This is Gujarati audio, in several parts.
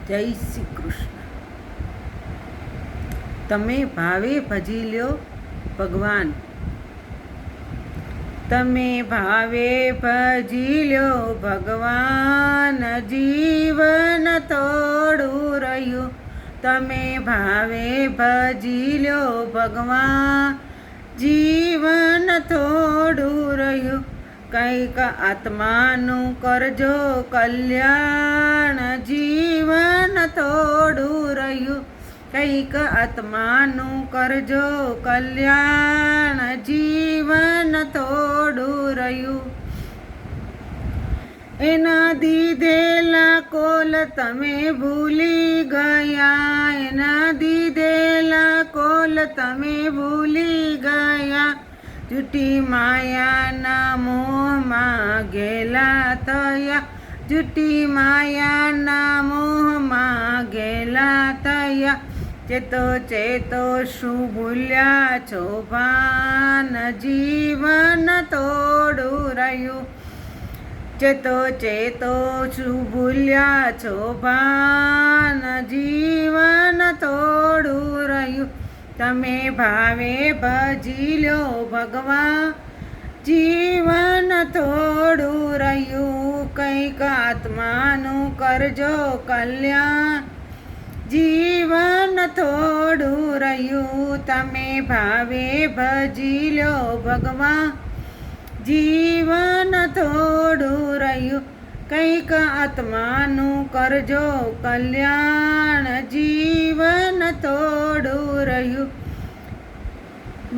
જય શ્રી કૃષ્ણ. તમે ભાવે ભજી લ્યો ભગવાન. તમે ભાવે ભજી લ્યો ભગવાન, જીવન થોડું રહ્યું. તમે ભાવે ભજી લ્યો ભગવાન, જીવન થોડું રહ્યું. કંઈક આત્માનું કરજો કલ્યાણ, જીવન થોડું રહ્યું. કંઈક આત્માનું કરજો કલ્યાણ, જીવન થોડું રહ્યું. એના દીધેલા કોલ તમે ભૂલી ગયા, એના દીધેલા કોલ તમે ભૂલી ગયા. જૂઠી માયાના મોહમાં ઘેલા થયા, જૂઠી માયાના મોહમાં ઘેલા થયા. ચેતો ચેતો શું ભૂલ્યા છો ભાન, જીવન થોડું રહ્યું. ચેતો ચેતો શું ભૂલ્યા છો ભાન, જીવન થોડું રહ્યું. તમે ભાવે ભજી લ્યો ભગવાન, જીવન થોડું રહ્યું. કંઈક આત્માનું કરજો કલ્યાણ, જીવન થોડું રહ્યું. તમે ભાવે ભજી લ્યો ભગવાન, જીવન થોડું રહ્યું. કંઈક આત્માનું કરજો કલ્યાણ, જીવન થોડું રહ્યું.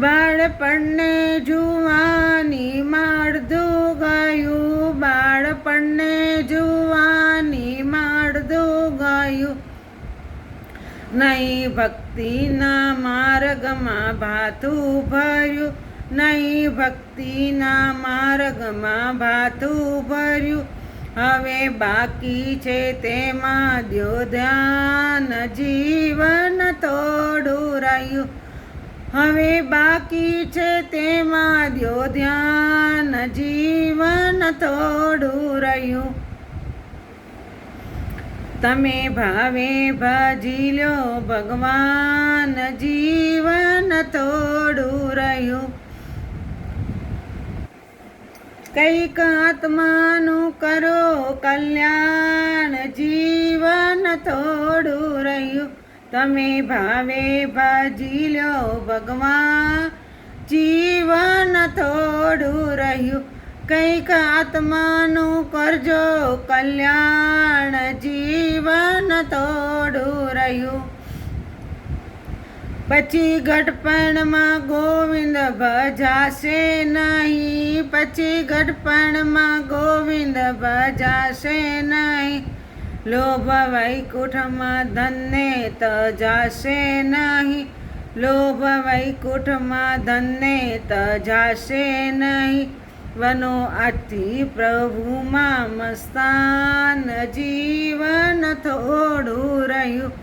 બાળપણને જુવાની માળદું ગયું, બાળપણને જુવાની માળદું ગયું. નહીં ભક્તિના માર્ગમાં ભાથું ભર્યું, નહીં ભક્તિના માર્ગમાં ભાથું ભર્યું. હવે બાકી છે તેમાં દ્યો ધ્યાન, જીવન થોડું રહ્યું. હવે બાકી છે તેમાં દ્યો ધ્યાન, જીવન થોડું રહ્યું. તમે ભાવે ભજી લ્યો ભગવાન, જીવન થોડું રહ્યું. કંઈક આત્માનું કરો કલ્યાણ, જીવન થોડું રહ્યું. તમે ભાવે ભજી લ્યો ભગવાન, જીવન થોડું રહ્યું. કંઈક આત્માનું કરજો કલ્યાણ, જીવન થોડું રહ્યું. પછી ઘડપણમાં ગોવિંદ ભજાશે નહીં, પછી ઘડપણમાં ગોવિંદ ભજાશે નહીં. લોભ વૈકુંઠમાં ધનને તજાશે નહીં, લોભ વૈકુંઠમાં ધનને તજાશે નહીં. બનો આજથી પ્રભુમાં મસ્તાન, જીવન થોડું રહ્યું.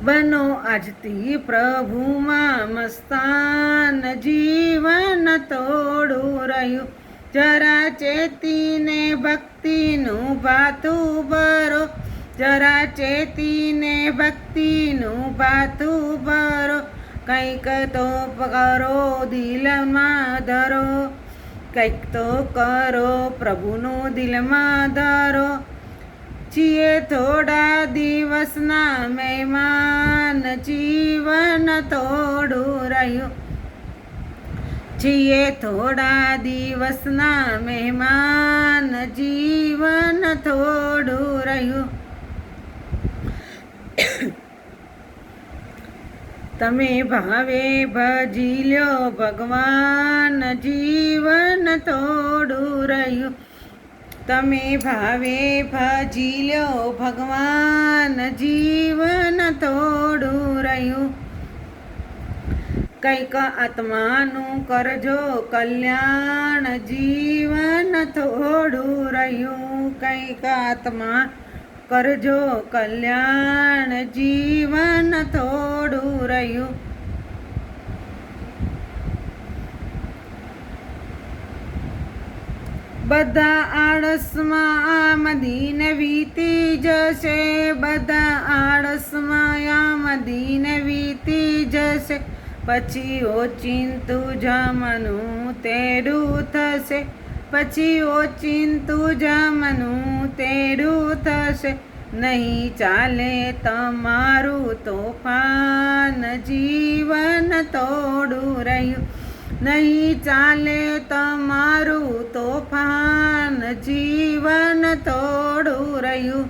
બનો આજથી પ્રભુમાં મસ્તાન, જીવન થોડું રહ્યું. જરા ચેતીને ભક્તિનું ભાથું ભરો, જરા ચેતીને ભક્તિનું ભાથું ભરો. કંઈક તો કરો દિલમાં ધરો, કંઈક તો કરો પ્રભુનું દિલમાં ધરો. છીએ થોડા દિવસના મહેમાન, જીવન થોડું રહ્યું. છીએ થોડા દિવસના મહેમાન, જીવન થોડું રહ્યું. તમે ભાવે ભજી લ્યો ભગવાન, જીવન થોડું રહ્યું. તમે ભાવે ભજી લ્યો ભગવાન, જીવન થોડું રહ્યું. કંઈક આત્માનું કરજો કલ્યાણ, જીવન થોડું રહ્યું. કંઈક આત્મા કરજો કલ્યાણ, જીવન થોડું રહ્યું. બધા આળસમાં આમ દિન વીતી જશે, બધા આળસમાં આમ દિન વીતી જશે, પછી ઓચિંતું જમનું તેડું થશે, પછી ઓચિંતું જમનું તેડું થશે, નહીં ચાલે તમારું તોફાન જીવન તોડું રહ્યું, નહીં ચાલે તમારું તોફાન જીવન તોડું રહ્યું.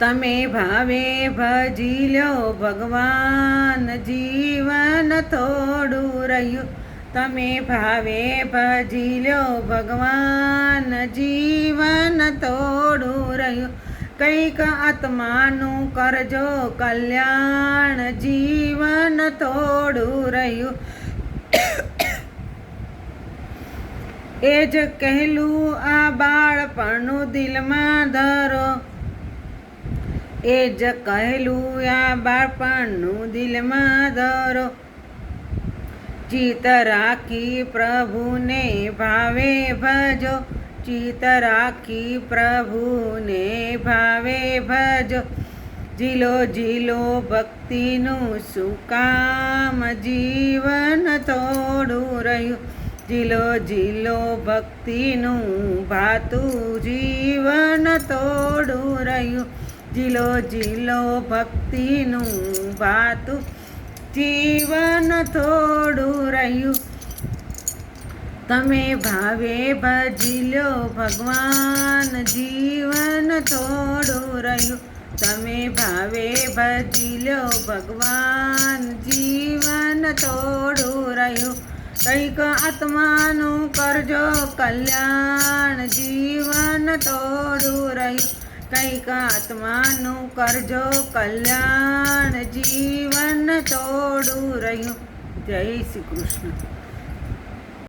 તમે ભાવે ભજી લો ભગવાન જીવન તોડું રહ્યું, તમે ભાવે ભજી લો ભગવાન જીવન તોડું રહ્યું. કંઈક આત્માનું કરજો કલ્યાણ જીવન તોડું રહ્યું. એ જ કહેલું આ બાળપણનું દિલમાં ધરો, એ જ કહેલું આ બાળપણનું દિલમાં ધરો, ચિત્ત રાખી પ્રભુને ભાવે ભજો, ચિત્ત રાખી પ્રભુને ભાવે ભજો. જીલો જીલો ભક્તિનું શું કામ જીવન તોડું રહ્યું, જીલો જીલો ભક્તિનું ભાતું જીવન તોડું રહ્યું, જીલો જીલો ભક્તિનું ભાતું જીવન તોડું રહ્યું. તમે ભાવે ભજી લો ભગવાન જીવન તોડું રહ્યું, તમે ભાવે ભજી લો ભગવાન જીવન તોડું રહ્યું. કંઈક આત્માનું કરજો કલ્યાણ જીવન તોડું રહ્યું, કંઈક આત્માનું કરજો કલ્યાણ જીવન તોડું રહ્યું. જય શ્રી કૃષ્ણ.